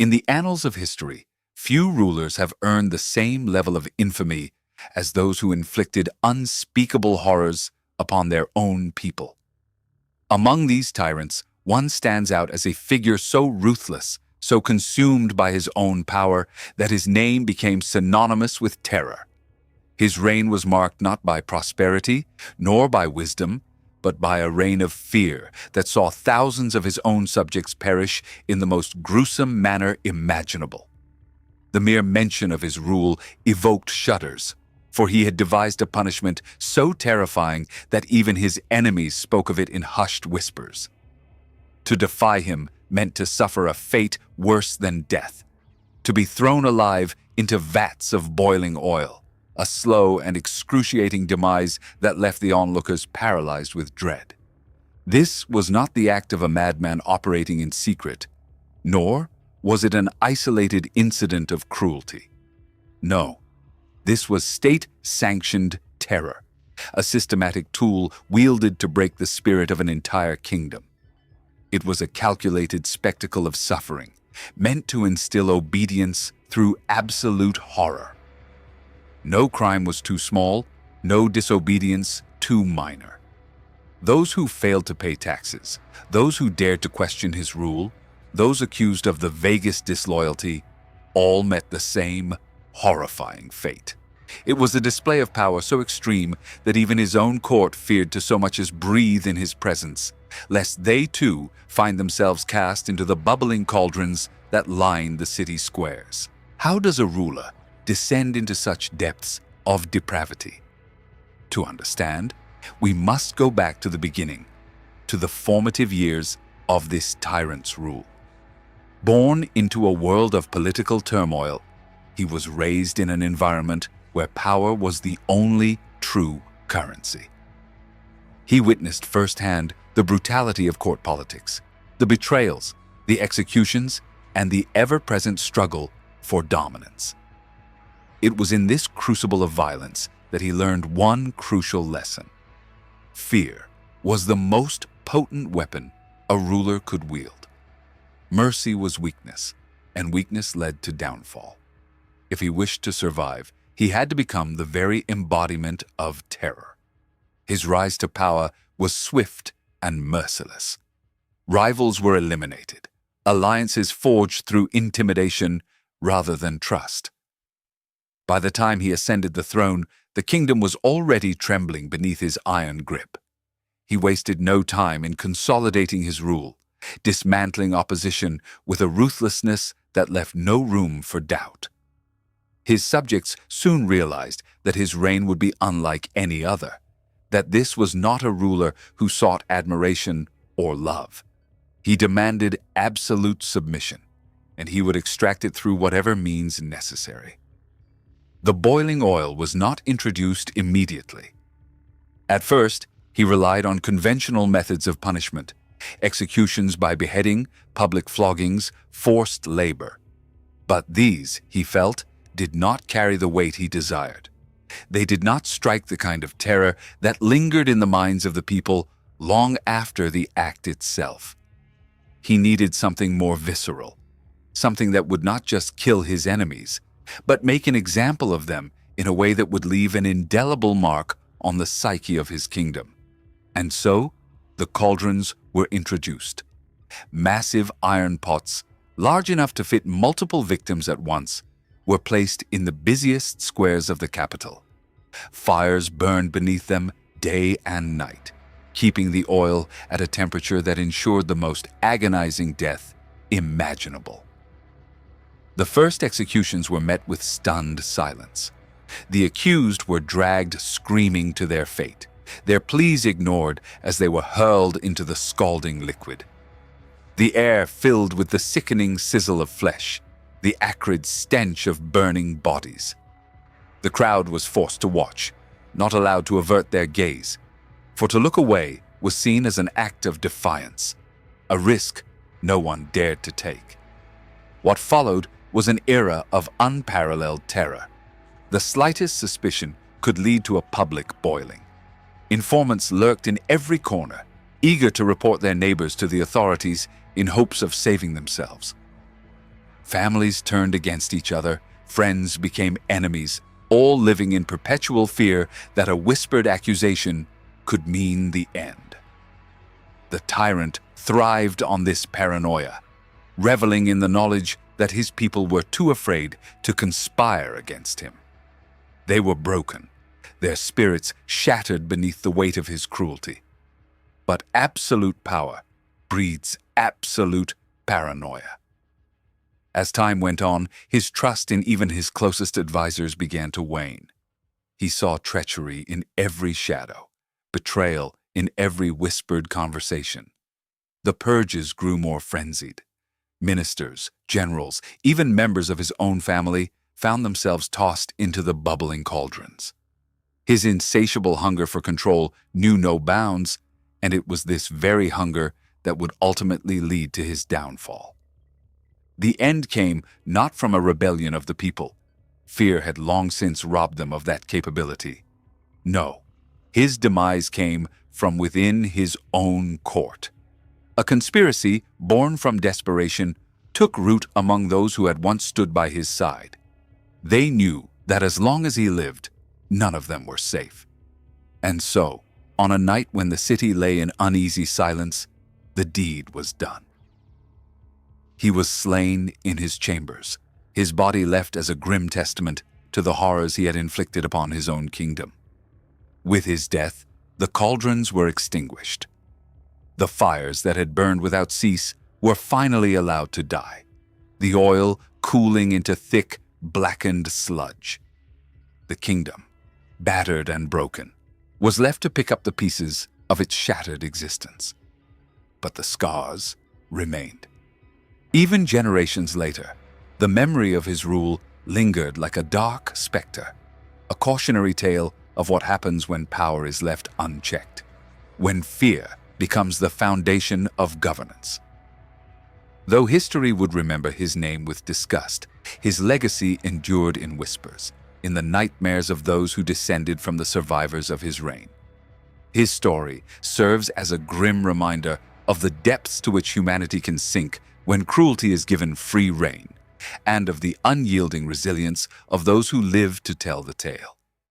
In the annals of history, few rulers have earned the same level of infamy as those who inflicted unspeakable horrors upon their own people. Among these tyrants, one stands out as a figure so ruthless, so consumed by his own power, that his name became synonymous with terror. His reign was marked not by prosperity, nor by wisdom, but by a reign of fear that saw thousands of his own subjects perish in the most gruesome manner imaginable. The mere mention of his rule evoked shudders, for he had devised a punishment so terrifying that even his enemies spoke of it in hushed whispers. To defy him meant to suffer a fate worse than death, to be thrown alive into vats of boiling oil, a slow and excruciating demise that left the onlookers paralyzed with dread. This was not the act of a madman operating in secret, nor was it an isolated incident of cruelty. No, this was state-sanctioned terror, a systematic tool wielded to break the spirit of an entire kingdom. It was a calculated spectacle of suffering, meant to instill obedience through absolute horror. No crime was too small, no disobedience too minor. Those who failed to pay taxes, those who dared to question his rule, those accused of the vaguest disloyalty, all met the same horrifying fate. It was a display of power so extreme that even his own court feared to so much as breathe in his presence, lest they too find themselves cast into the bubbling cauldrons that line the city squares. How does a ruler descend into such depths of depravity? To understand, we must go back to the beginning, to the formative years of this tyrant's rule. Born into a world of political turmoil, he was raised in an environment where power was the only true currency. He witnessed firsthand the brutality of court politics, the betrayals, the executions, and the ever-present struggle for dominance. It was in this crucible of violence that he learned one crucial lesson. Fear was the most potent weapon a ruler could wield. Mercy was weakness, and weakness led to downfall. If he wished to survive, he had to become the very embodiment of terror. His rise to power was swift and merciless. Rivals were eliminated, alliances forged through intimidation rather than trust. By the time he ascended the throne, the kingdom was already trembling beneath his iron grip. He wasted no time in consolidating his rule, dismantling opposition with a ruthlessness that left no room for doubt. His subjects soon realized that his reign would be unlike any other, that this was not a ruler who sought admiration or love. He demanded absolute submission, and he would extract it through whatever means necessary. The boiling oil was not introduced immediately. At first, he relied on conventional methods of punishment, executions by beheading, public floggings, forced labor. But these, he felt, did not carry the weight he desired. They did not strike the kind of terror that lingered in the minds of the people long after the act itself. He needed something more visceral, something that would not just kill his enemies, but make an example of them in a way that would leave an indelible mark on the psyche of his kingdom. And so, the cauldrons were introduced. Massive iron pots, large enough to fit multiple victims at once, were placed in the busiest squares of the capital. Fires burned beneath them day and night, keeping the oil at a temperature that ensured the most agonizing death imaginable. The first executions were met with stunned silence. The accused were dragged screaming to their fate, their pleas ignored as they were hurled into the scalding liquid. The air filled with the sickening sizzle of flesh, the acrid stench of burning bodies. The crowd was forced to watch, not allowed to avert their gaze, for to look away was seen as an act of defiance, a risk no one dared to take. What followed was an era of unparalleled terror. The slightest suspicion could lead to a public boiling. Informants lurked in every corner, eager to report their neighbors to the authorities in hopes of saving themselves. Families turned against each other, friends became enemies, all living in perpetual fear that a whispered accusation could mean the end. The tyrant thrived on this paranoia, reveling in the knowledge that his people were too afraid to conspire against him. They were broken, their spirits shattered beneath the weight of his cruelty. But absolute power breeds absolute paranoia. As time went on, his trust in even his closest advisors began to wane. He saw treachery in every shadow, betrayal in every whispered conversation. The purges grew more frenzied. Ministers, generals, even members of his own family found themselves tossed into the bubbling cauldrons. His insatiable hunger for control knew no bounds, and it was this very hunger that would ultimately lead to his downfall. The end came not from a rebellion of the people. Fear had long since robbed them of that capability. No, his demise came from within his own court. A conspiracy born from desperation took root among those who had once stood by his side. They knew that as long as he lived, none of them were safe. And so, on a night when the city lay in uneasy silence, the deed was done. He was slain in his chambers, his body left as a grim testament to the horrors he had inflicted upon his own kingdom. With his death, the cauldrons were extinguished. The fires that had burned without cease were finally allowed to die, the oil cooling into thick, blackened sludge. The kingdom, battered and broken, was left to pick up the pieces of its shattered existence. But the scars remained. Even generations later, the memory of his rule lingered like a dark specter, a cautionary tale of what happens when power is left unchecked, when fear becomes the foundation of governance. Though history would remember his name with disgust, his legacy endured in whispers, in the nightmares of those who descended from the survivors of his reign. His story serves as a grim reminder of the depths to which humanity can sink when cruelty is given free rein, and of the unyielding resilience of those who live to tell the tale.